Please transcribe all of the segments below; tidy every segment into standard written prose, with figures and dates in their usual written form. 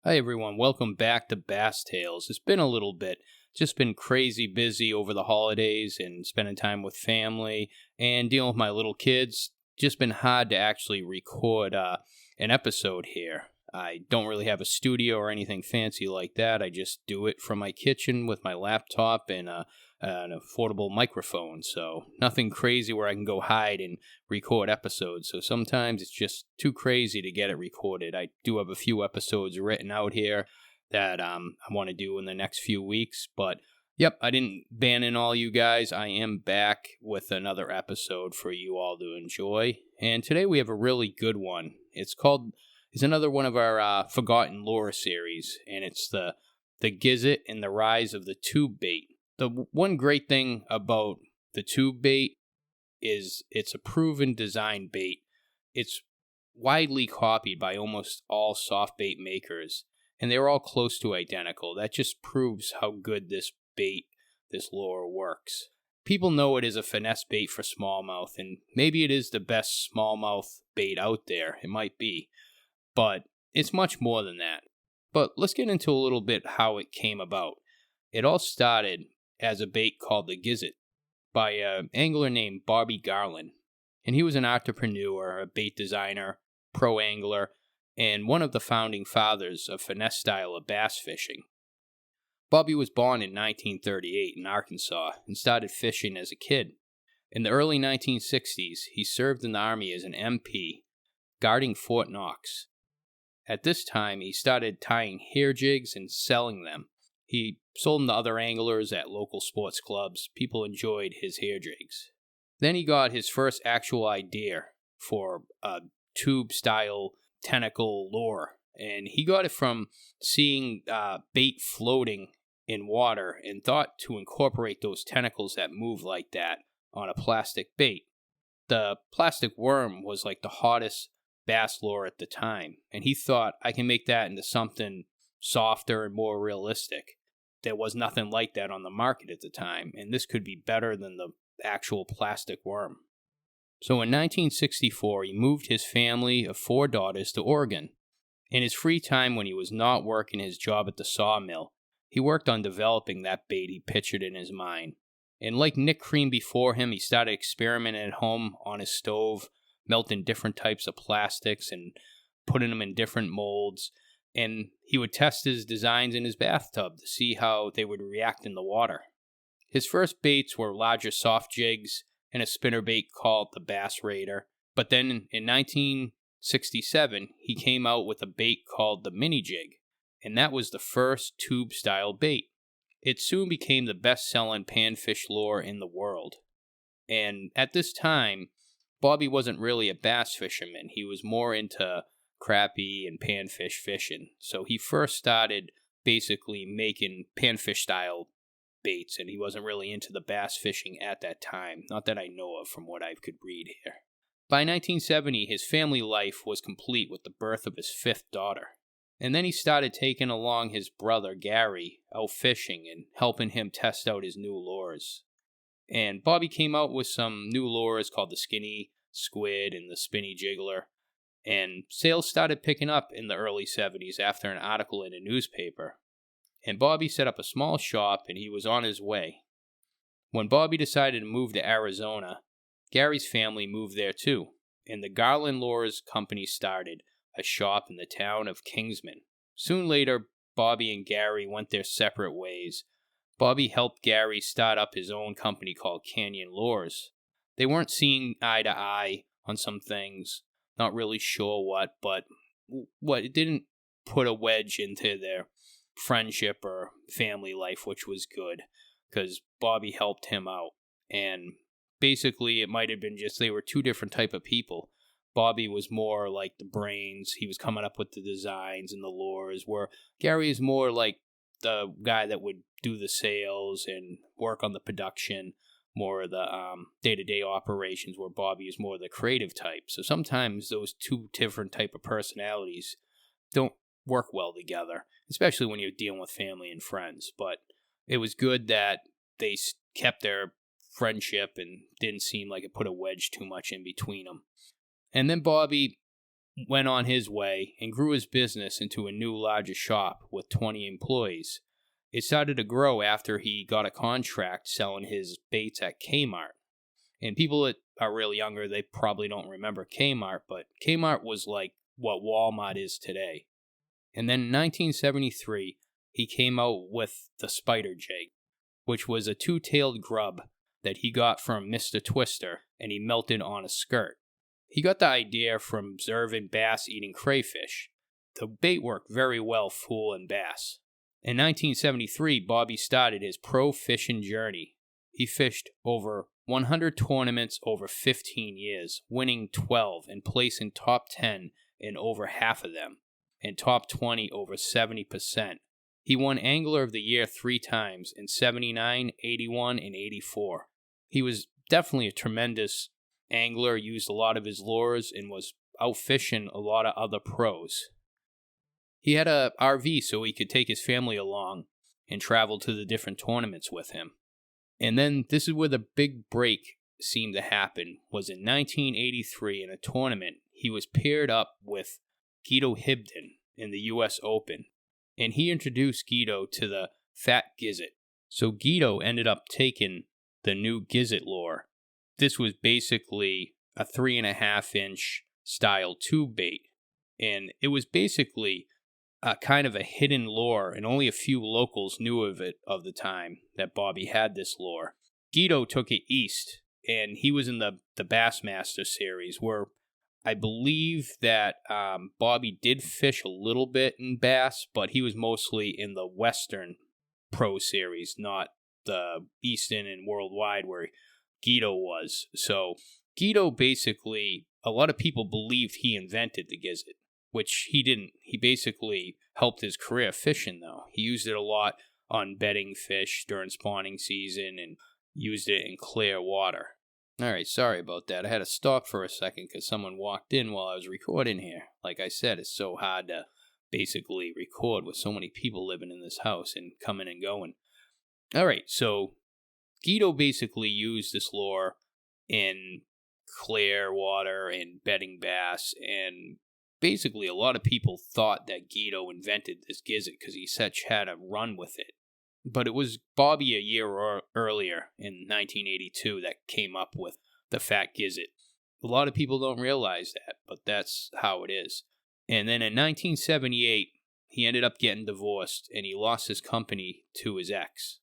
Hi everyone, welcome back to Bass Tales. It's been a little bit, just been crazy busy over the holidays and spending time with family and dealing with my little kids. Just been hard to actually record an episode here. I don't really have a studio or anything fancy like that. I just do it from my kitchen with my laptop and an affordable microphone. So nothing crazy where I can go hide and record episodes. So sometimes it's just too crazy to get it recorded. I do have a few episodes written out here that I want to do in the next few weeks. But yep, I didn't abandon all you guys. I am back with another episode for you all to enjoy. And today we have a really good one. It's another one of our Forgotten Lore series, and it's the Gitzit and the Rise of the Tube Bait. The one great thing about the tube bait is it's a proven design bait. It's widely copied by almost all soft bait makers, and they're all close to identical. That just proves how good this lure works. People know it is a finesse bait for smallmouth, and maybe it is the best smallmouth bait out there. It might be. But it's much more than that. But let's get into a little bit how it came about. It all started as a bait called the Gitzit by an angler named Bobby Garland. And he was an entrepreneur, a bait designer, pro angler, and one of the founding fathers of finesse style of bass fishing. Bobby was born in 1938 in Arkansas and started fishing as a kid. In the early 1960s, he served in the Army as an MP, guarding Fort Knox. At this time, he started tying hair jigs and selling them. He sold them to other anglers at local sports clubs. People enjoyed his hair jigs. Then he got his first actual idea for a tube-style tentacle lure. And he got it from seeing bait floating in water and thought to incorporate those tentacles that move like that on a plastic bait. The plastic worm was like the hottest bass lure at the time, and he thought, I can make that into something softer and more realistic. There was nothing like that on the market at the time, and this could be better than the actual plastic worm. So in 1964, he moved his family of 4 daughters to Oregon. In his free time when he was not working his job at the sawmill, he worked on developing that bait he pictured in his mind. And like Nick Cream before him, he started experimenting at home on his stove, melting different types of plastics and putting them in different molds. And he would test his designs in his bathtub to see how they would react in the water. His first baits were larger soft jigs and a spinnerbait called the Bass Raider. But then in 1967, he came out with a bait called the mini jig, and that was the first tube-style bait. It soon became the best-selling panfish lure in the world. And at this time, Bobby wasn't really a bass fisherman. He was more into crappie and panfish fishing. So he first started basically making panfish-style baits, and he wasn't really into the bass fishing at that time. Not that I know of from what I could read here. By 1970, his family life was complete with the birth of his 5th daughter. And then he started taking along his brother, Gary, out fishing and helping him test out his new lures. And Bobby came out with some new lures called the Skinny Squid and the Spinny Jiggler. And sales started picking up in the early 70s after an article in a newspaper. And Bobby set up a small shop and he was on his way. When Bobby decided to move to Arizona, Gary's family moved there too. And the Garland Lures Company started a shop in the town of Kingsman. Soon later, Bobby and Gary went their separate ways. Bobby helped Gary start up his own company called Canyon Lures. They weren't seeing eye to eye on some things, not really sure but it didn't put a wedge into their friendship or family life, which was good, because Bobby helped him out. And basically, it might have been just they were two different type of people. Bobby was more like the brains. He was coming up with the designs and the lures, where Gary is more like the guy that would do the sales and work on the production, more of the day-to-day operations, where Bobby is more the creative type. So sometimes those two different type of personalities don't work well together, especially when you're dealing with family and friends. But it was good that they kept their friendship and didn't seem like it put a wedge too much in between them. And then Bobby went on his way and grew his business into a new larger shop with 20 employees. It started to grow after he got a contract selling his baits at Kmart. And people that are really younger, they probably don't remember Kmart, but Kmart was like what Walmart is today. And then in 1973, he came out with the spider jig, which was a two-tailed grub that he got from Mr. Twister, and he melted on a skirt. He got the idea from observing bass eating crayfish. The bait worked very well fooling bass. In 1973, Bobby started his pro fishing journey. He fished over 100 tournaments over 15 years, winning 12 and placing top 10 in over half of them, and top 20 over 70%. He won Angler of the Year 3 times in 79, 81, and 84. He was definitely a tremendous angler, used a lot of his lures, and was out fishing a lot of other pros. He had a RV so he could take his family along and travel to the different tournaments with him. And then this is where the big break seemed to happen, was in 1983 in a tournament. He was paired up with Guido Hibden in the U.S. Open, and he introduced Guido to the Fat Gitzit. So Guido ended up taking the new Gitzit lure. This was basically a 3.5-inch style tube bait, and it was basically a kind of a hidden lure, and only a few locals knew of it of the time that Bobby had this lure. Guido took it east, and he was in the Bassmaster series, where I believe that Bobby did fish a little bit in bass, but he was mostly in the Western Pro Series, not the Eastern and Worldwide where Guido was. So Guido basically, a lot of people believed he invented the Gitzit, which he didn't. He basically helped his career fishing, though. He used it a lot on bedding fish during spawning season and used it in clear water. All right, sorry about that. I had to stop for a second because someone walked in while I was recording here. Like I said, it's so hard to basically record with so many people living in this house and coming and going. All right, so Guido basically used this lure in clear water and bedding bass, and basically a lot of people thought that Guido invented this Gitzit because he had a run with it. But it was Bobby a year earlier in 1982 that came up with the Fat Gitzit. A lot of people don't realize that, but that's how it is. And then in 1978, he ended up getting divorced, and he lost his company to his ex.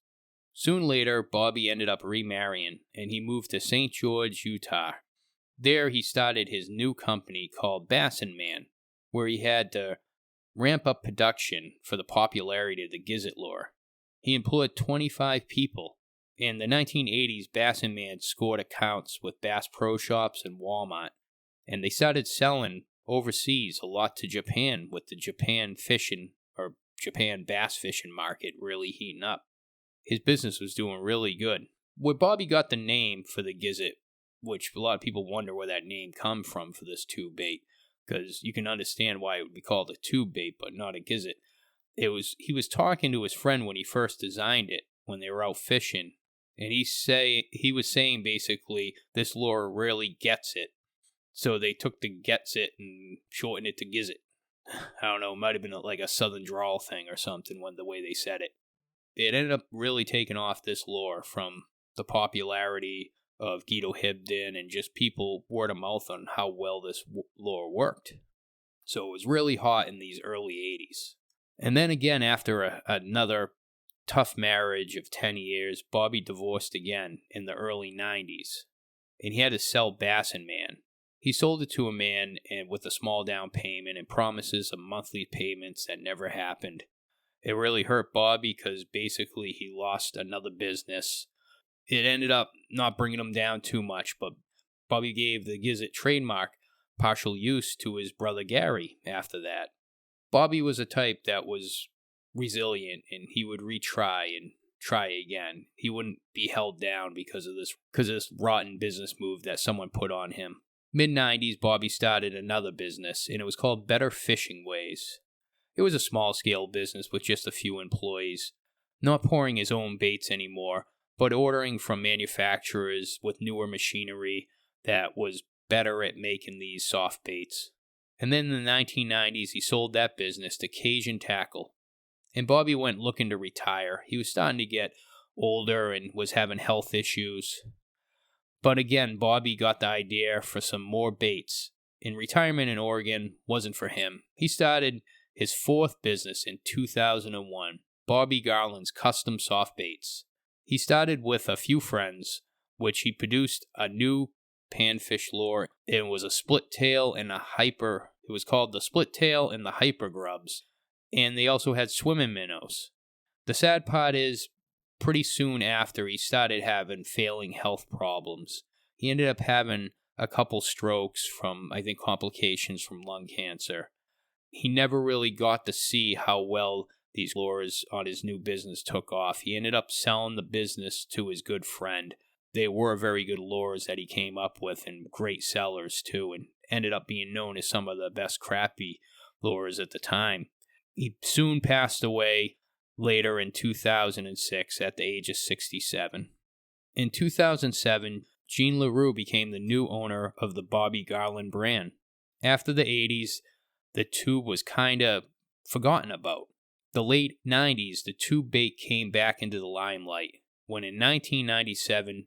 Soon later, Bobby ended up remarrying, and he moved to St. George, Utah. There, he started his new company called Bass and Man, where he had to ramp up production for the popularity of the Gitzit lure. He employed 25 people. In the 1980s, Bass and Man scored accounts with Bass Pro Shops and Walmart, and they started selling overseas a lot to Japan, with the Japan bass fishing market really heating up. His business was doing really good. Where Bobby got the name for the Gitzit, which a lot of people wonder where that name come from for this tube bait, because you can understand why it would be called a tube bait but not a Gitzit. He was talking to his friend when he first designed it, when they were out fishing, and he was saying basically this lure really gets it. So they took the gets it and shortened it to Gitzit. I don't know, it might have been like a southern drawl thing or something when the way they said it. It ended up really taking off, this lure, from the popularity of Guido Hibden and just people word of mouth on how well this lure worked. So it was really hot in these early 80s. And then again, after another tough marriage of 10 years, Bobby divorced again in the early 90s. And he had to sell Bass and Man. He sold it to a man with a small down payment and promises of monthly payments that never happened. It really hurt Bobby because basically he lost another business. It ended up not bringing him down too much, but Bobby gave the Gitzit trademark partial use to his brother Gary after that. Bobby was a type that was resilient, and he would retry and try again. He wouldn't be held down because of this rotten business move that someone put on him. Mid-90s, Bobby started another business, and it was called Better Fishing Ways. It was a small-scale business with just a few employees, not pouring his own baits anymore, but ordering from manufacturers with newer machinery that was better at making these soft baits. And then in the 1990s, he sold that business to Cajun Tackle. And Bobby went looking to retire. He was starting to get older and was having health issues. But again, Bobby got the idea for some more baits. And retirement in Oregon wasn't for him. He started his fourth business in 2001, Bobby Garland's Custom Soft Baits. He started with a few friends, which he produced a new panfish lure. It was a split tail and a hyper. It was called the split tail and the hyper grubs. And they also had swimming minnows. The sad part is, pretty soon after, he started having failing health problems. He ended up having a couple strokes from, I think, complications from lung cancer. He never really got to see how well these lures on his new business took off. He ended up selling the business to his good friend. They were very good lures that he came up with and great sellers too, and ended up being known as some of the best crappie lures at the time. He soon passed away later in 2006 at the age of 67. In 2007, Gene LaRue became the new owner of the Bobby Garland brand. After the 80s, the tube was kind of forgotten about. The late 90s, the tube bait came back into the limelight when in 1997,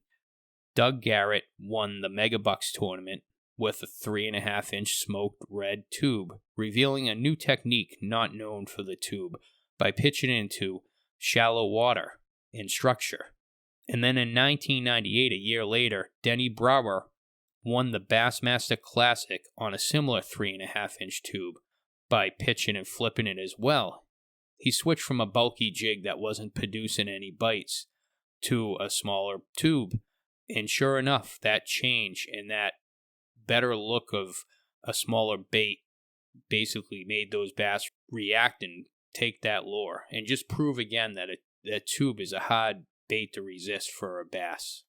Doug Garrett won the Megabucks tournament with a 3.5-inch smoked red tube, revealing a new technique not known for the tube by pitching into shallow water in structure. And then in 1998, a year later, Denny Brower won the Bassmaster Classic on a similar 3.5-inch tube by pitching and flipping it as well. He switched from a bulky jig that wasn't producing any bites to a smaller tube. And sure enough, that change and that better look of a smaller bait basically made those bass react and take that lure and just prove again that a tube is a hard bait to resist for a bass.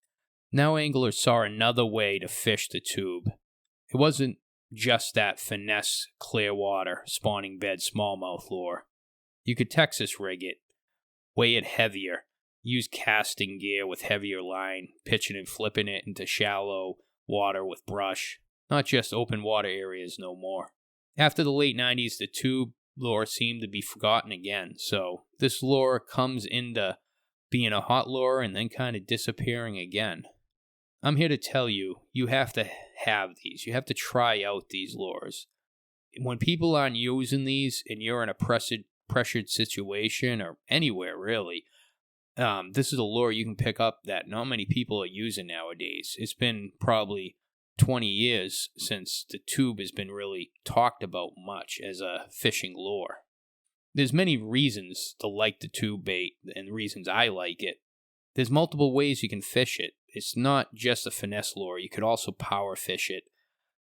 Now anglers saw another way to fish the tube. It wasn't just that finesse clear water spawning bed smallmouth lure. You could Texas rig it, weigh it heavier, use casting gear with heavier line, pitching and flipping it into shallow water with brush, not just open water areas no more. After the late 90s, the tube lure seemed to be forgotten again, so this lure comes into being a hot lure and then kind of disappearing again. I'm here to tell you, you have to have these. You have to try out these lures. When people aren't using these and you're in a pressured situation or anywhere really, this is a lure you can pick up that not many people are using nowadays. It's been probably 20 years since the tube has been really talked about much as a fishing lure. There's many reasons to like the tube bait and reasons I like it. There's multiple ways you can fish it. It's not just a finesse lure. You could also power fish it.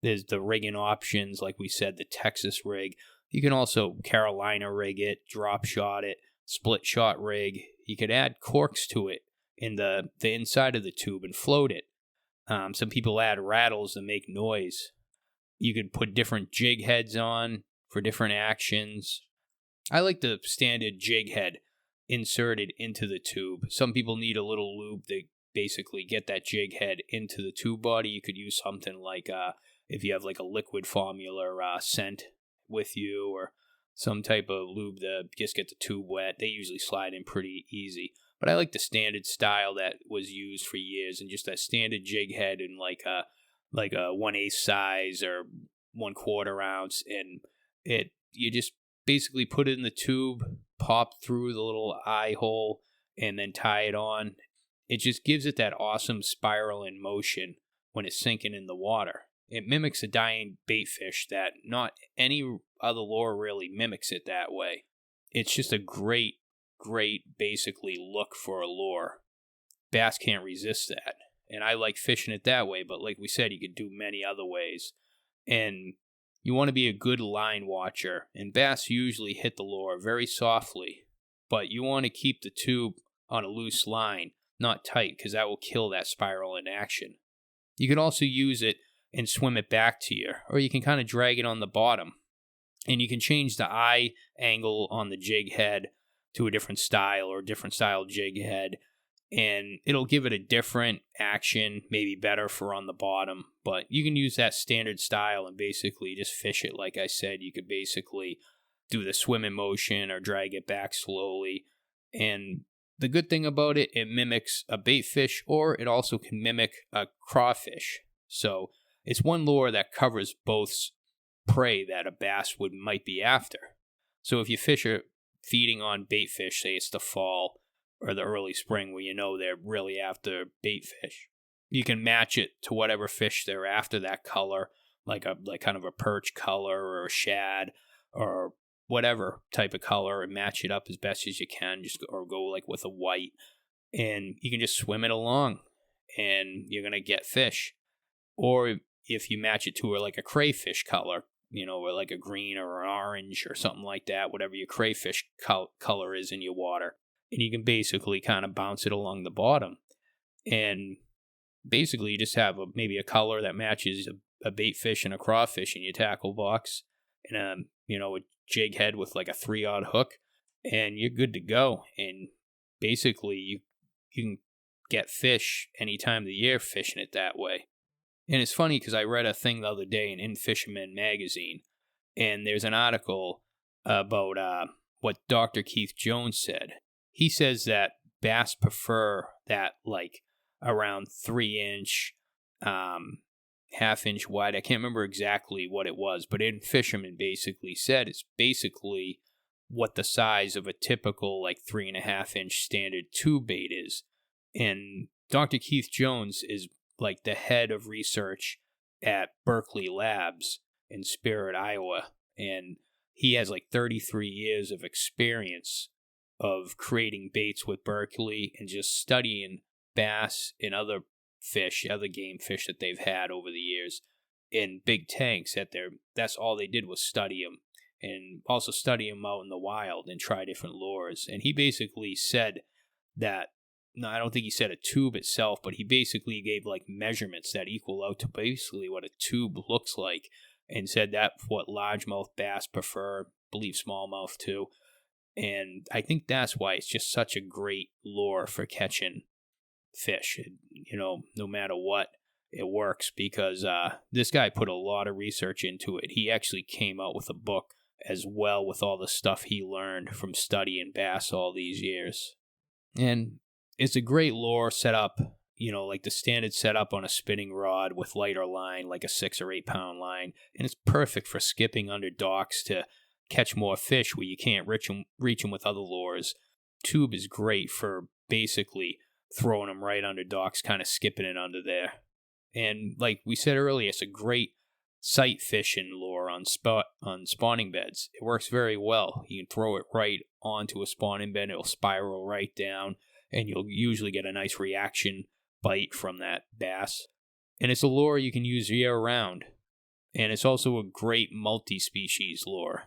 There's the rigging options, like we said, the Texas rig. You can also Carolina rig it, drop shot it, split shot rig. You could add corks to it in the inside of the tube and float it. Some people add rattles to make noise. You could put different jig heads on for different actions. I like the standard jig head inserted into the tube. Some people need a little lube to basically get that jig head into the tube body. You could use something like if you have like a liquid formula scent with you or some type of lube to just get the tube wet. They usually slide in pretty easy. But I like the standard style that was used for years and just that standard jig head in like a 1/8 size or 1/4 ounce. And you just basically put it in the tube, pop through the little eye hole, and then tie it on. It just gives it that awesome spiral in motion when it's sinking in the water. It mimics a dying bait fish that not any other lure really mimics it that way. It's just a great basically look for a lure. Bass can't resist that. And I like fishing it that way, but like we said, you could do many other ways. And you want to be a good line watcher. And bass usually hit the lure very softly, but you want to keep the tube on a loose line, not tight, because that will kill that spiral in action. You can also use it and swim it back to you, or you can kind of drag it on the bottom. And you can change the eye angle on the jig head to a different style or different style jig head. and it'll give it a different action, maybe better for on the bottom. But you can use that standard style and basically just fish it. Like I said, you could basically do the swimming motion or drag it back slowly. And the good thing about it, it mimics a bait fish, or it also can mimic a crawfish. So it's one lure that covers both prey that a bass might be after. So if you fish are feeding on bait fish, say it's the fall or the early spring where you know they're really after bait fish, you can match it to whatever fish they're after, that color, like kind of a perch color or a shad or whatever type of color, and match it up as best as you can, or go like with a white, and you can just swim it along and you're going to get fish. Or if you match it to like a crayfish color, or like a green or an orange or something like that, whatever your crayfish color is in your water, and you can basically kind of bounce it along the bottom. And basically you just have maybe a color that matches a bait fish and a crawfish in your tackle box, and a jig head with like a 3/0 hook, and you're good to go. And basically you can get fish any time of the year fishing it that way. And it's funny because I read a thing the other day in Fisherman magazine, and there's an article about what Dr. Keith Jones said. He says that bass prefer that like around 3-inch, half-inch wide. I can't remember exactly what it was, but Fisherman basically said it's basically what the size of a typical like 3.5-inch standard tube bait is. And Dr. Keith Jones is like the head of research at Berkeley Labs in Spirit, Iowa. And he has like 33 years of experience of creating baits with Berkeley and just studying bass and other game fish that they've had over the years in big tanks that's all they did was study them, and also study them out in the wild and try different lures. And he basically said that, no, I don't think he said a tube itself, but he basically gave like measurements that equal out to basically what a tube looks like, and said that's what largemouth bass prefer, I believe smallmouth too. And I think that's why it's just such a great lure for catching fish. No matter what, it works because this guy put a lot of research into it. He actually came out with a book as well with all the stuff he learned from studying bass all these years. And it's a great lure set up, like the standard setup on a spinning rod with lighter line, like a 6 or 8 pound line. And it's perfect for skipping under docks to catch more fish where you can't reach them with other lures. Tube is great for basically throwing them right under docks, kind of skipping it under there. And like we said earlier, it's a great sight fishing lure on spawning beds. It works very well. You can throw it right onto a spawning bed, it'll spiral right down, and you'll usually get a nice reaction bite from that bass. And it's a lure you can use year round. And it's also a great multi-species lure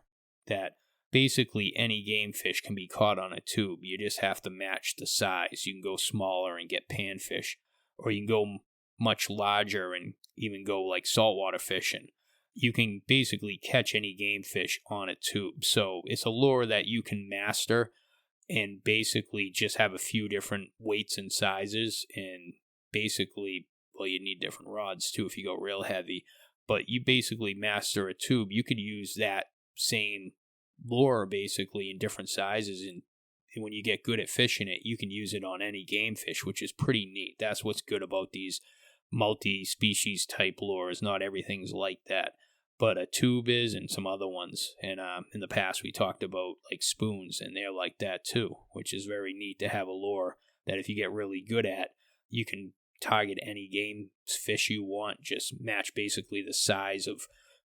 that basically any game fish can be caught on a tube. You just have to match the size. You can go smaller and get panfish, or you can go much larger and even go like saltwater fishing. You can basically catch any game fish on a tube. So it's a lure that you can master and basically just have a few different weights and sizes, and basically, well, you need different rods too if you go real heavy, but you basically master a tube. You could use that same lure basically in different sizes, and when you get good at fishing it, you can use it on any game fish, which is pretty neat. That's what's good about these multi-species type lures. Not everything's like that, but a tube is, and some other ones. And in the past we talked about like spoons, and they're like that too, which is very neat to have a lure that if you get really good at, you can target any game fish you want, just match basically the size of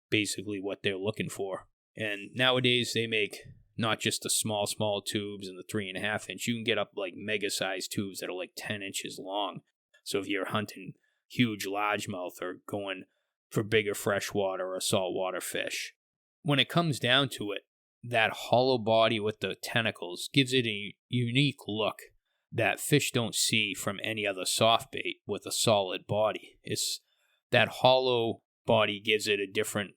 basically what they're looking for. And nowadays they make not just the small tubes and the 3.5 inch. You can get up like mega sized tubes that are like 10 inches long. So if you're hunting huge largemouth or going for bigger freshwater or saltwater fish, when it comes down to it, that hollow body with the tentacles gives it a unique look that fish don't see from any other soft bait with a solid body. It's that hollow body gives it a different,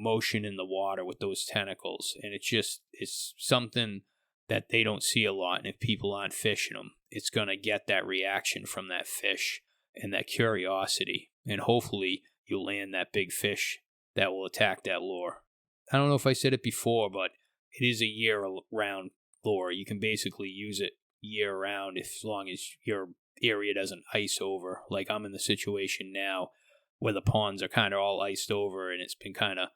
motion in the water with those tentacles. And it's something that they don't see a lot. And if people aren't fishing them, it's going to get that reaction from that fish and that curiosity. And hopefully you'll land that big fish that will attack that lure. I don't know if I said it before, but it is a year-round lure. You can basically use it year-round as long as your area doesn't ice over. Like I'm in the situation now where the ponds are kind of all iced over and it's been kind of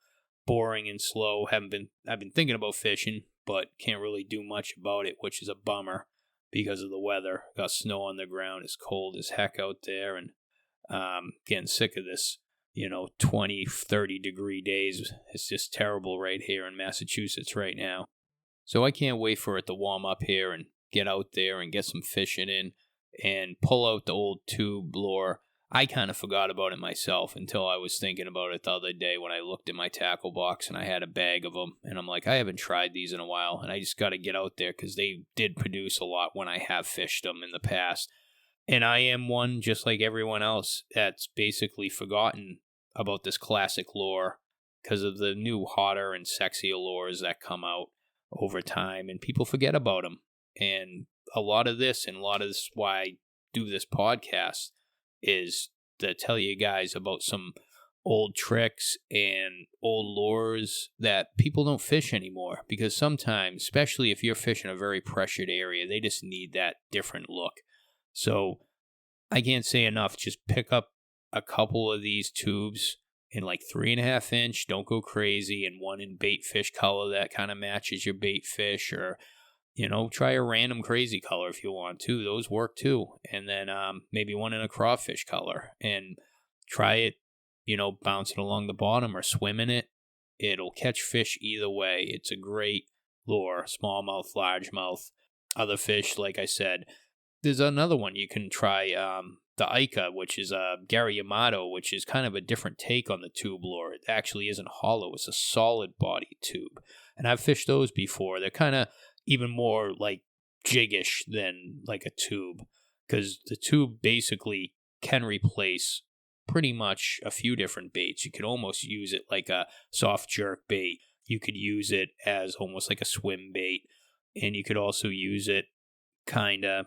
boring and slow. I've been thinking about fishing, but can't really do much about it, which is a bummer because of the weather. Got snow on the ground. It's cold as heck out there, and getting sick of this, 20, 30 degree days. It's just terrible right here in Massachusetts right now. So I can't wait for it to warm up here and get out there and get some fishing in and pull out the old tube lure. I kind of forgot about it myself until I was thinking about it the other day when I looked at my tackle box and I had a bag of them. And I'm like, I haven't tried these in a while, and I just got to get out there because they did produce a lot when I have fished them in the past. And I am one, just like everyone else, that's basically forgotten about this classic lure because of the new hotter and sexier lures that come out over time, and people forget about them. And a lot of this why I do this podcast is to tell you guys about some old tricks and old lures that people don't fish anymore, because sometimes, especially if you're fishing a very pressured area, they just need that different look. So I can't say enough, just pick up a couple of these tubes in like 3.5 inch, don't go crazy, and one in bait fish color that kind of matches your bait fish, or try a random crazy color if you want to. Those work too. And then maybe one in a crawfish color, and try it, bounce it along the bottom or swim in it. It'll catch fish either way. It's a great lure, smallmouth, largemouth, other fish. Like I said, there's another one you can try, the Ica, which is Gary Yamato, which is kind of a different take on the tube lure. It actually isn't hollow. It's a solid body tube. And I've fished those before. They're kind of even more like jiggish than like a tube, because the tube basically can replace pretty much a few different baits. You could almost use it like a soft jerk bait. You could use it as almost like a swim bait, and you could also use it kind of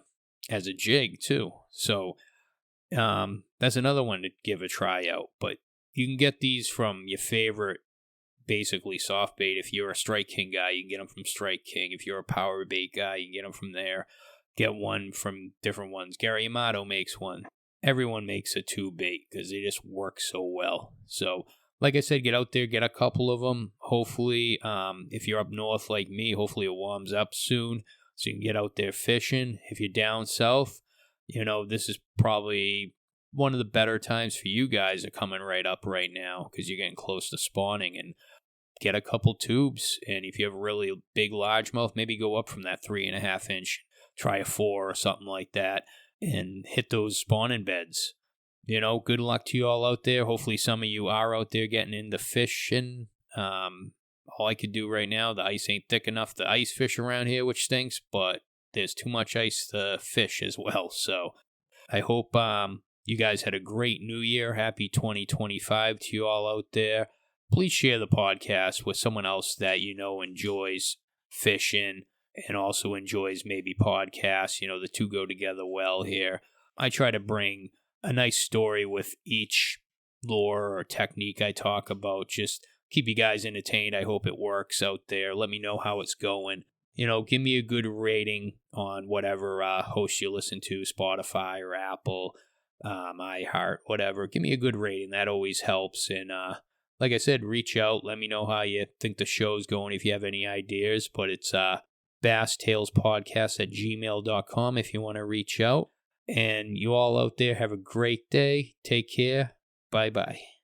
as a jig too. So that's another one to give a try out. But you can get these from your favorite basically soft bait. If you're a Strike King guy, you can get them from Strike King. If you're a power bait guy, you can get them from there. Get one from different ones. Gary Yamato makes one. Everyone makes a tube bait because they just work so well. So like I said, get out there, get a couple of them. Hopefully, if you're up north like me, hopefully it warms up soon so you can get out there fishing. If you're down south, this is probably one of the better times for you guys are coming right up right now because you're getting close to spawning. And get a couple tubes, and if you have a really big largemouth, maybe go up from that 3.5 inch, try a 4 or something like that, and hit those spawning beds. Good luck to you all out there. Hopefully some of you are out there getting into fishing. All I could do right now, the ice ain't thick enough to ice fish around here, which stinks, but there's too much ice to fish as well. So I hope you guys had a great new year. Happy 2025 to you all out there. Please share the podcast with someone else that enjoys fishing and also enjoys maybe podcasts. The two go together well here. I try to bring a nice story with each lure or technique I talk about. Just keep you guys entertained. I hope it works out there. Let me know how it's going. Give me a good rating on whatever host you listen to, Spotify or Apple, iHeart, whatever. Give me a good rating. That always helps. And like I said, reach out. Let me know how you think the show's going if you have any ideas. But it's basstalespodcast@gmail.com if you want to reach out. And you all out there have a great day. Take care. Bye-bye.